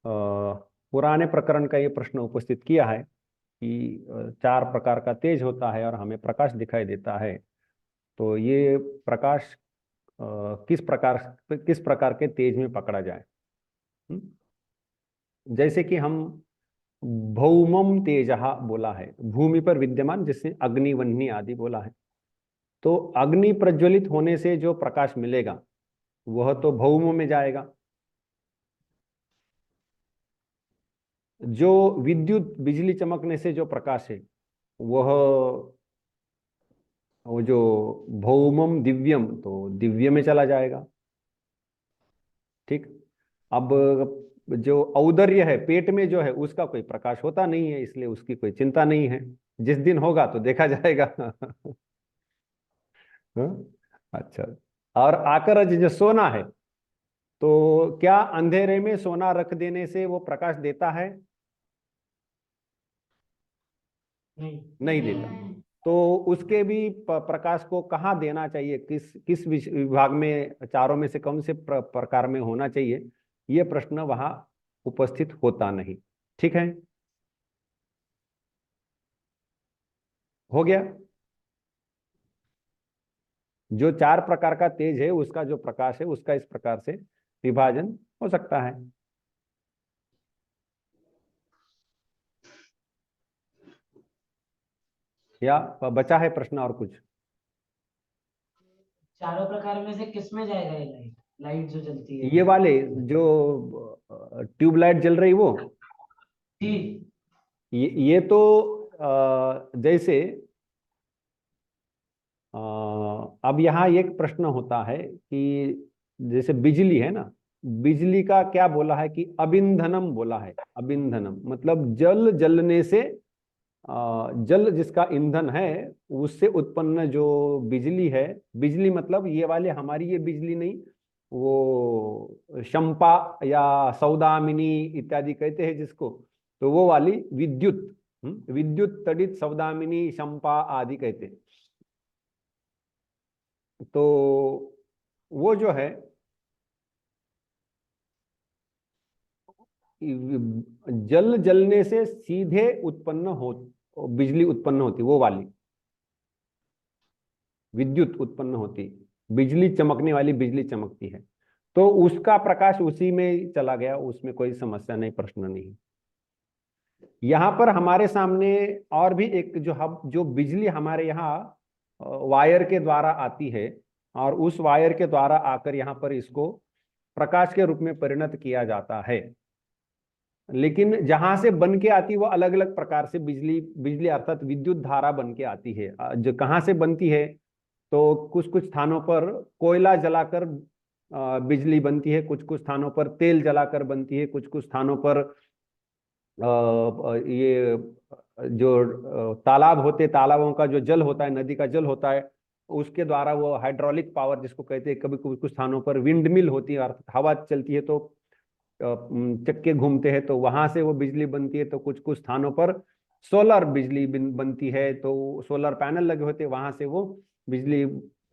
पुराने प्रकरण का ये प्रश्न उपस्थित किया है कि चार प्रकार का तेज होता है और हमें प्रकाश दिखाई देता है। तो ये प्रकाश किस प्रकार के तेज में पकड़ा जाए। हम्म? जैसे कि हम भौमम तेजः बोला है, भूमि पर विद्यमान, जिससे अग्नि वह्नि आदि बोला है। तो अग्नि प्रज्वलित होने से जो प्रकाश मिलेगा वह तो भौम में जाएगा। जो विद्युत बिजली चमकने से जो प्रकाश है वह वो जो भौमम दिव्यम, तो दिव्य में चला जाएगा। ठीक। अब जो औदर्य है, पेट में जो है, उसका कोई प्रकाश होता नहीं है, इसलिए उसकी कोई चिंता नहीं है। जिस दिन होगा तो देखा जाएगा। हाँ? अच्छा। और आकर जो सोना है, तो क्या अंधेरे में सोना रख देने से वो प्रकाश देता है? नहीं। नहीं देता। तो उसके भी प्रकाश को कहाँ देना चाहिए, किस किस विभाग में, चारों में से कौन से प्रकार में होना चाहिए, ये प्रश्न वहां उपस्थित होता नहीं। ठीक है, हो गया। जो चार प्रकार का तेज है उसका जो प्रकाश है उसका इस प्रकार से विभाजन हो सकता है। या बचा है प्रश्न और कुछ? चारों प्रकार में से किस में जाएगा ये लाइट? लाइट जो जलती है ये वाले जो ट्यूबलाइट जल रही वो, जी। ये तो जैसे अब यहाँ एक प्रश्न होता है कि जैसे बिजली है ना, बिजली का क्या बोला है कि अबिंधनम बोला है। अबिंधनम मतलब जल जलने से, जल जिसका ईंधन है उससे उत्पन्न जो बिजली है। बिजली मतलब ये वाले हमारी ये बिजली नहीं, वो शंपा या सौदामिनी इत्यादि कहते हैं जिसको, तो वो वाली विद्युत, विद्युत तड़ित सौदामिनी शंपा आदि कहते हैं। तो वो जो है जल जलने से सीधे उत्पन्न हो, बिजली उत्पन्न होती, वो वाली विद्युत उत्पन्न होती, बिजली चमकने वाली बिजली चमकती है। तो उसका प्रकाश उसी में चला गया, उसमें कोई समस्या नहीं, प्रश्न नहीं। यहाँ पर हमारे सामने और भी एक जो जो बिजली हमारे यहाँ वायर के द्वारा आती है, और उस वायर के द्वारा आकर यहाँ पर इसको प्रकाश के रूप में परिणत किया जाता है। लेकिन जहां से बन के आती है वो अलग अलग प्रकार से बिजली, बिजली अर्थात विद्युत धारा बन के आती है। जो कहाँ से बनती है, तो कुछ कुछ स्थानों पर कोयला जलाकर बिजली बनती है, कुछ कुछ स्थानों पर तेल जलाकर बनती है, कुछ कुछ स्थानों पर ये जो तालाब होते, तालाबों का जो जल होता है, नदी का जल होता है, उसके द्वारा वो हाइड्रोलिक पावर जिसको कहते हैं। कभी कुछ कुछ स्थानों पर विंड मिल होती है, अर्थात हवा चलती है तो चक्के घूमते हैं, तो वहां से वो बिजली बनती है। तो कुछ कुछ स्थानों पर सोलर बिजली बनती है, तो सोलर पैनल लगे होते हैं, वहां से वो बिजली,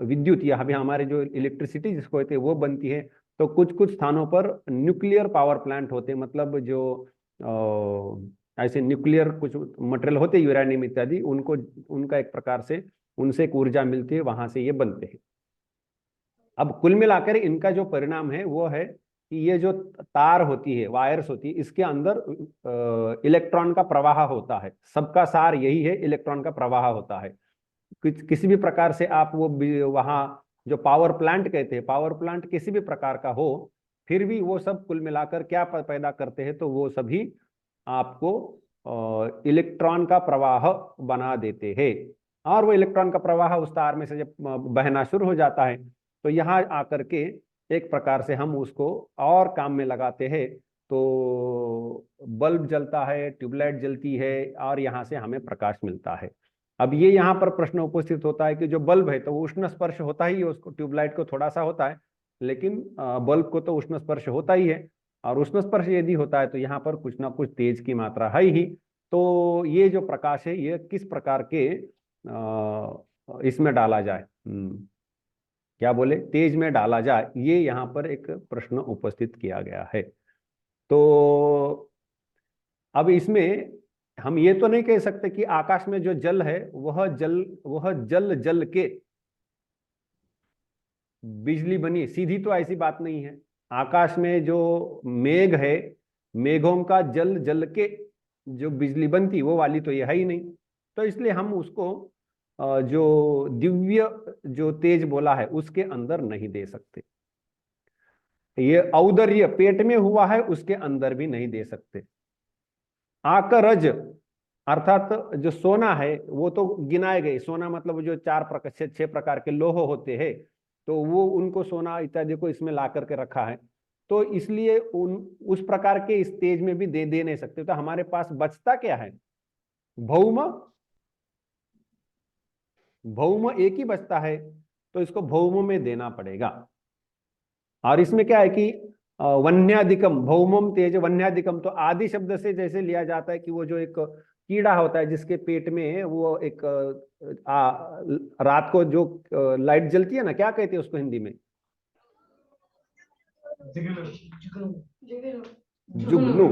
विद्युत या अभी हमारे जो इलेक्ट्रिसिटी जिसको कहते हैं वो बनती है। तो कुछ कुछ स्थानों पर न्यूक्लियर पावर प्लांट होते हैं, मतलब जो ऐसे न्यूक्लियर कुछ मटेरियल होते हैं, यूरेनियम इत्यादि, उनको, उनका एक प्रकार से उनसे एक ऊर्जा मिलती है, वहां से ये बनते हैं। अब कुल मिलाकर इनका जो परिणाम है वो है कि ये जो तार होती है, वायर्स होती है, इसके अंदर इलेक्ट्रॉन का प्रवाह होता है। सबका सार यही है, इलेक्ट्रॉन का प्रवाह होता है। किसी भी प्रकार से आप वो वहाँ जो पावर प्लांट कहते हैं, पावर प्लांट किसी भी प्रकार का हो, फिर भी वो सब कुल मिलाकर क्या पैदा करते हैं, तो वो सभी आपको इलेक्ट्रॉन का प्रवाह बना देते हैं। और वो इलेक्ट्रॉन का प्रवाह उस तार में से जब बहना शुरू हो जाता है, तो यहाँ आकर के एक प्रकार से हम उसको और काम में लगाते हैं। तो बल्ब जलता है, ट्यूबलाइट जलती है, और यहाँ से हमें प्रकाश मिलता है। अब ये यहाँ पर प्रश्न उपस्थित होता है कि जो बल्ब है तो वो उष्ण स्पर्श होता ही है, उसको ट्यूबलाइट को थोड़ा सा होता है, लेकिन बल्ब को तो उष्ण स्पर्श होता ही है। और उष्ण स्पर्श यदि होता है तो यहाँ पर कुछ ना कुछ तेज की मात्रा है ही। तो ये जो प्रकाश है ये किस प्रकार के इसमें डाला जाए, क्या बोले, तेज में डाला जाए, ये यहाँ पर एक प्रश्न उपस्थित किया गया है। तो अब इसमें हम ये तो नहीं कह सकते कि आकाश में जो जल है वह जल जल के बिजली बनी, सीधी तो ऐसी बात नहीं है। आकाश में जो मेघ है, मेघों का जल जल के जो बिजली बनती वो वाली तो ये है ही नहीं। तो इसलिए हम उसको जो दिव्य जो तेज बोला है उसके अंदर नहीं दे सकते। ये औदर्य पेट में हुआ है उसके अंदर भी नहीं दे सकते। आकरज अर्थात जो सोना है वो तो गिनाए गए, सोना मतलब जो 6 प्रकार के लोह होते हैं, तो वो उनको सोना इत्यादि को इसमें ला करके रखा है। तो इसलिए उस प्रकार के इस तेज में भी दे नहीं सकते। तो हमारे पास बचता क्या है? भौम, भौम एक ही बचता है, तो इसको भौम में देना पड़ेगा। और इसमें क्या है कि वन्याधिकम, भौमम तेज वन्याधिकम, तो आदि शब्द से जैसे लिया जाता है कि वो जो एक कीड़ा होता है जिसके पेट में वो एक रात को जो लाइट जलती है ना, क्या कहते हैं उसको हिंदी में? जुगनू।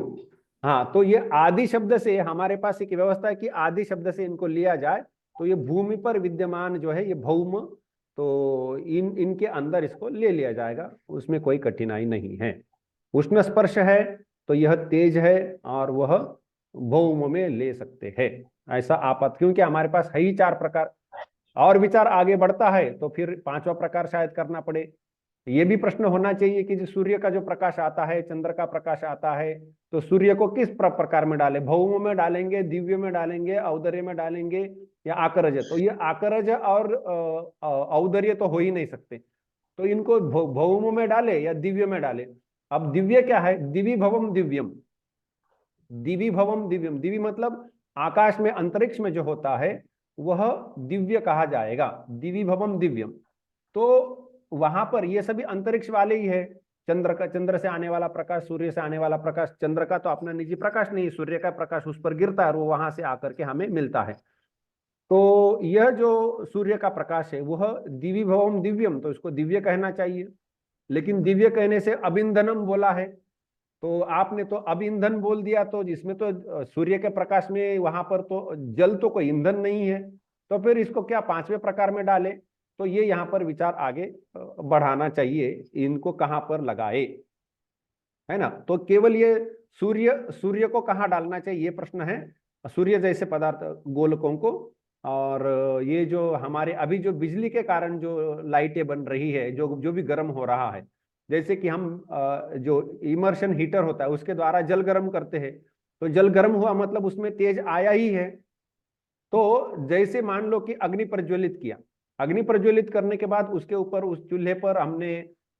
हाँ, तो ये आदि शब्द से हमारे पास एक व्यवस्था है कि आदि शब्द से इनको लिया जाए तो ये भूमि पर विद्यमान जो है ये भौम, तो इनके अंदर इसको ले लिया जाएगा, उसमें कोई कठिनाई नहीं है। उष्ण स्पर्श है तो यह तेज है और वह भौम में ले सकते हैं। ऐसा आपात, क्योंकि हमारे पास है ही 4 प्रकार। और विचार आगे बढ़ता है तो फिर 5वां प्रकार शायद करना पड़े। ये भी प्रश्न होना चाहिए कि जो सूर्य का जो प्रकाश आता है, चंद्र का प्रकाश आता है, तो सूर्य को किस प्रकार में डालें? भौम में डालेंगे, दिव्य में डालेंगे, औदर्य में डालेंगे या आकरज? तो ये आकरज और औदर्य तो हो ही नहीं सकते, तो इनको भौम में डाले या दिव्य में डाले। अब दिव्य क्या है? दिवि भवम दिव्यम, दिवि भवम दिव्यम, दिवि मतलब आकाश में अंतरिक्ष में जो होता है वह दिव्य कहा जाएगा, दिवि भवम दिव्यम। तो वहां पर ये सभी अंतरिक्ष वाले ही है। चंद्र का, चंद्र से आने वाला प्रकाश, सूर्य से आने वाला प्रकाश, चंद्र का तो अपना निजी प्रकाश नहीं, सूर्य का प्रकाश उस पर गिरता है और वो वहां से आकर के हमें मिलता है। तो यह जो सूर्य का प्रकाश है वह दिवि भवम दिव्यम, तो इसको दिव्य कहना चाहिए। लेकिन दिव्य कहने से अबिंधनम बोला है, तो आपने तो अब ईंधन बोल दिया, तो जिसमें तो सूर्य के प्रकाश में वहां पर तो जल तो कोई ईंधन नहीं है, तो फिर इसको क्या 5वें प्रकार में डाले? तो ये यहाँ पर विचार आगे बढ़ाना चाहिए, इनको कहाँ पर लगाए, है ना। तो केवल ये सूर्य, सूर्य को कहाँ डालना चाहिए ये प्रश्न है। सूर्य जैसे पदार्थ गोलकों को, और ये जो हमारे अभी जो बिजली के कारण जो लाइटें बन रही है, जो जो भी गर्म हो रहा है, जैसे कि हम जो इमर्शन हीटर होता है उसके द्वारा जल गर्म करते हैं, तो जल गर्म हुआ मतलब उसमें तेज आया ही है। तो जैसे मान लो कि अग्नि प्रज्वलित किया, अग्नि प्रज्वलित करने के बाद उसके ऊपर उस चूल्हे पर हमने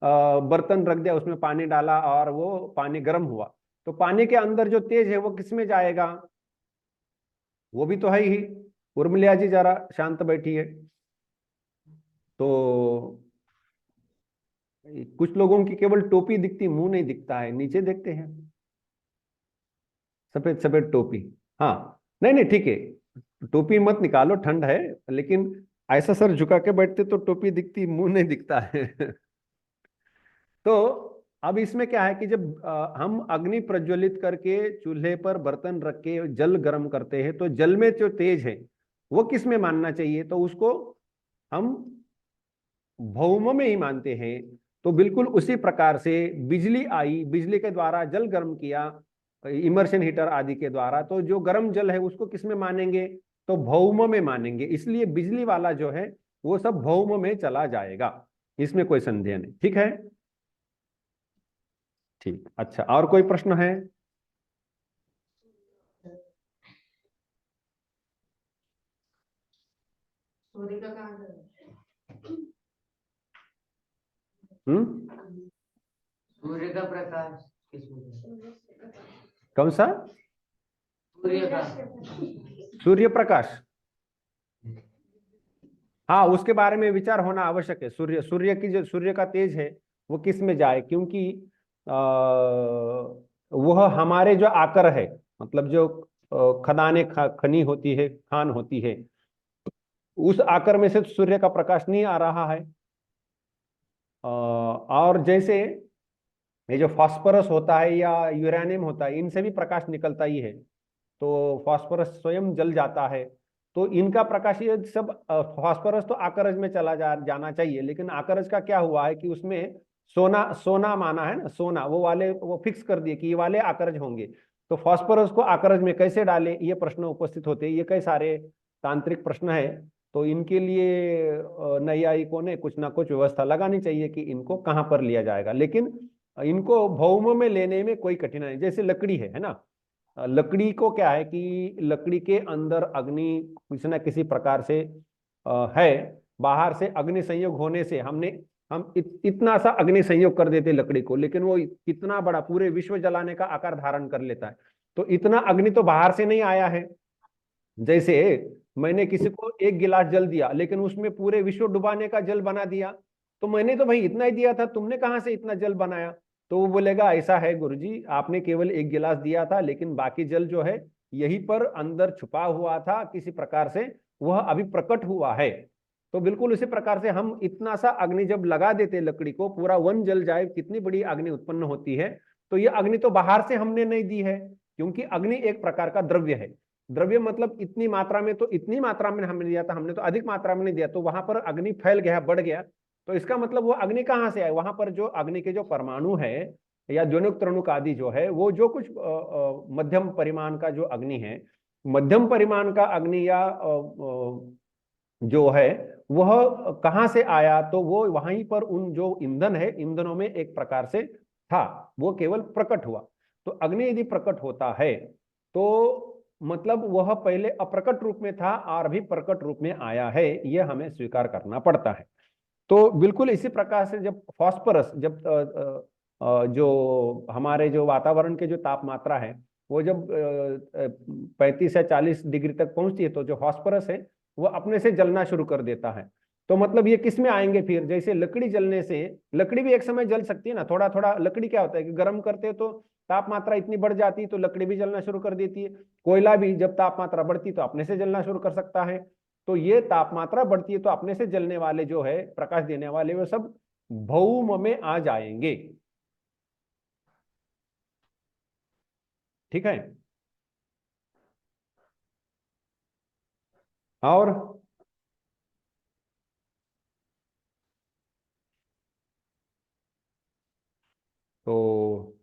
बर्तन रख दिया, उसमें पानी डाला और वो पानी गर्म हुआ, तो पानी के अंदर जो तेज है वो किसमें जाएगा? वो भी तो है ही। उर्मिला जी जरा शांत बैठी है। तो कुछ लोगों की केवल टोपी दिखती, मुंह नहीं दिखता है, नीचे देखते हैं सफेद सफेद टोपी। हाँ, नहीं नहीं ठीक है, टोपी मत निकालो, ठंड है, लेकिन ऐसा सर झुका के बैठते तो टोपी दिखती, मुंह नहीं दिखता है। तो अब इसमें क्या है कि जब हम अग्नि प्रज्वलित करके चूल्हे पर बर्तन रख के जल गर्म करते हैं, तो जल में जो तेज है वो किस में मानना चाहिए? तो उसको हम भौम में ही मानते हैं। तो बिल्कुल उसी प्रकार से बिजली आई, बिजली के द्वारा जल गर्म किया इमर्शन हीटर आदि के द्वारा, तो जो गर्म जल है उसको किस में मानेंगे? तो भौम में मानेंगे। इसलिए बिजली वाला जो है वो सब भौम में चला जाएगा, इसमें कोई संदेह नहीं। ठीक है, ठीक, अच्छा, और कोई प्रश्न है? सूर्य का कहाँ है? सूर्य का प्रकाश किसमें? कौन सा? सूर्य का। सूर्य प्रकाश, हाँ, उसके बारे में विचार होना आवश्यक है। सूर्य, सूर्य की जो सूर्य का तेज है वो किस में जाए, क्योंकि वह हमारे जो आकर है, मतलब जो खदाने खनी होती है, खान होती है, उस आकर में से सूर्य का प्रकाश नहीं आ रहा है। और जैसे ये जो फास्फोरस होता है या यूरेनियम होता है, इनसे भी प्रकाश निकलता ही है। तो फास्फोरस स्वयं जल जाता है। तो इनका प्रकाश, ये सब फास्फोरस तो आकरज में चला जाना चाहिए, लेकिन आकरज का क्या हुआ है कि उसमें सोना सोना माना है ना, सोना वो वाले वो फिक्स कर दिए कि ये वाले आकरज होंगे। तो फास्फोरस को आकरज में कैसे डालें, ये प्रश्न उपस्थित होते हैं। ये कई सारे तांत्रिक प्रश्न है। तो इनके लिए नैयायिकों ने कुछ ना कुछ व्यवस्था लगानी चाहिए कि इनको कहाँ पर लिया जाएगा। लेकिन इनको भौम में लेने में कोई कठिनाई, जैसे लकड़ी है ना। लकड़ी को क्या है कि लकड़ी के अंदर अग्नि किसी न किसी प्रकार से है। बाहर से अग्नि संयोग होने से हम इतना सा अग्नि संयोग कर देते लकड़ी को, लेकिन वो कितना बड़ा पूरे विश्व जलाने का आकार धारण कर लेता है। तो इतना अग्नि तो बाहर से नहीं आया है। जैसे मैंने किसी को एक गिलास जल दिया, लेकिन उसमें पूरे विश्व डुबाने का जल बना दिया। तो मैंने तो भाई इतना ही दिया था, तुमने कहाँ से इतना जल बनाया। तो वो बोलेगा ऐसा है गुरुजी, आपने केवल एक गिलास दिया था, लेकिन बाकी जल जो है यहीं पर अंदर छुपा हुआ था किसी प्रकार से, वह अभी प्रकट हुआ है। तो बिल्कुल उसी प्रकार से हम इतना सा अग्नि जब लगा देते लकड़ी को, पूरा वन जल जाए, कितनी बड़ी अग्नि उत्पन्न होती है। तो ये अग्नि तो बाहर से हमने नहीं दी है, क्योंकि अग्नि एक प्रकार का द्रव्य है। द्रव्य मतलब इतनी मात्रा में, तो इतनी मात्रा में हमने दिया था, हमने तो अधिक मात्रा में नहीं दिया, तो वहां पर अग्नि फैल गया, बढ़ गया। तो इसका मतलब वो अग्नि कहाँ से आए, वहां पर जो अग्नि के जो परमाणु है या द्वनुक त्रणुक आदि जो है, वो जो कुछ मध्यम परिमाण का जो अग्नि है, मध्यम परिमाण का अग्नि या जो है वह कहाँ से आया, तो वो वहीं पर उन जो ईंधन है, ईंधनों में एक प्रकार से था, वो केवल प्रकट हुआ। तो अग्नि यदि प्रकट होता है तो मतलब वह पहले अप्रकट रूप में था और अभी प्रकट रूप में आया है, यह हमें स्वीकार करना पड़ता है। तो बिल्कुल इसी प्रकार से जब फास्फोरस, जब जो हमारे जो वातावरण के जो तापमात्रा है, वो जब 35 या 40 डिग्री तक पहुंचती है, तो जो फास्फोरस है वो अपने से जलना शुरू कर देता है। तो मतलब ये किस में आएंगे फिर, जैसे लकड़ी जलने से, लकड़ी भी एक समय जल सकती है ना, थोड़ा थोड़ा। लकड़ी क्या होता है कि गर्म करते हैं तो तापमात्रा इतनी बढ़ जाती है, तो लकड़ी भी जलना शुरू कर देती है। कोयला भी जब तापमात्रा बढ़ती तो अपने से जलना शुरू कर सकता है। तो ये तापमात्रा बढ़ती है तो अपने से जलने वाले जो है, प्रकाश देने वाले, वो सब भौम में आ जाएंगे। ठीक है। और तो